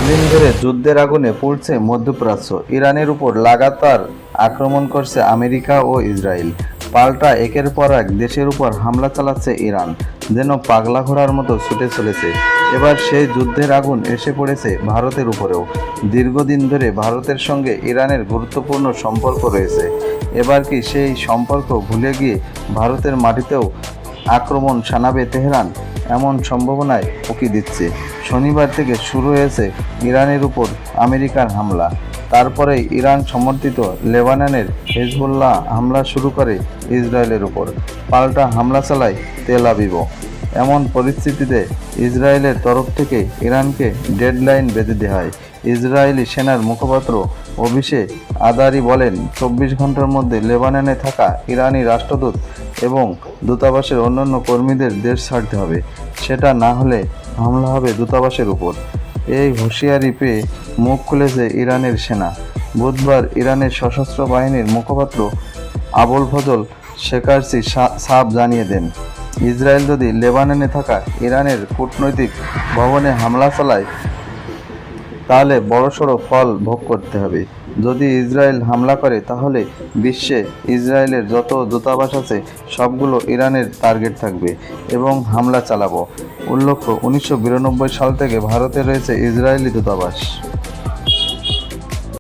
দিন ধরে যুদ্ধের আগুনে পুড়ছে মধ্যপ্রাচ্য। ইরানের উপর লাগাতার আক্রমণ করছে আমেরিকা ও ইসরায়েল। পাল্টা একের পর এক দেশের উপর হামলা চালাচ্ছে ইরান, যেন পাগলা ঘোড়ার মতো ছুটে চলেছে। এবার সেই যুদ্ধের আগুন এসে পড়েছে ভারতের উপরেও। দীর্ঘদিন ধরে ভারতের সঙ্গে ইরানের গুরুত্বপূর্ণ সম্পর্ক রয়েছে। এবার কি সেই সম্পর্ক ভুলে গিয়ে ভারতের মাটিতেও আক্রমণ শানাবে তেহরান? এমন সম্ভাবনায় উকি দিচ্ছে। শনিবার থেকে শুরু হয়েছে ইরানের উপর আমেরিকার হামলা। তারপরে ইরান সমর্থিত লেবাননের হেজবুল্লাহ হামলা শুরু করে ইসরায়েলের উপর। পাল্টা হামলা চালায় তেল আবিবও। এমন পরিস্থিতিতে ইসরায়েলের তরফ থেকে ইরানকে ডেডলাইন বেঁধে দেওয়া হয়। ইসরায়েলি সেনার মুখপাত্র অভিষেক আদারি বলেন, 24 ঘন্টার মধ্যে লেবাননে থাকা ইরানি রাষ্ট্রদূত এবং দূতাবাসের অন্যান্য কর্মীদের দেশ ছাড়তে হবে। সেটা না হলে হামলা হবে দূতাবাসের উপর। এই হুঁশিয়ারি পেয়ে মুখ খুলেছে ইরানের সেনা। বুধবার ইরানের সশস্ত্র বাহিনীর মুখপাত্র আবুল ফজল শেকারচি সাফ জানিয়ে দেন, ইসরায়েল যদি লেবাননে থাকা ইরানের কূটনৈতিক ভবনে হামলা চালায় তাহলে বড়সড় ফল ভোগ করতে হবে। যদি ইসরায়েল হামলা করে তাহলে বিশ্বে ইসরায়েলের যত দূতাবাস আছে সবগুলো ইরানের টার্গেট থাকবে এবং হামলা চালাবো। উল্লেখ্য, 1992 সাল থেকে ভারতে রয়েছে ইসরায়েলি দূতাবাস।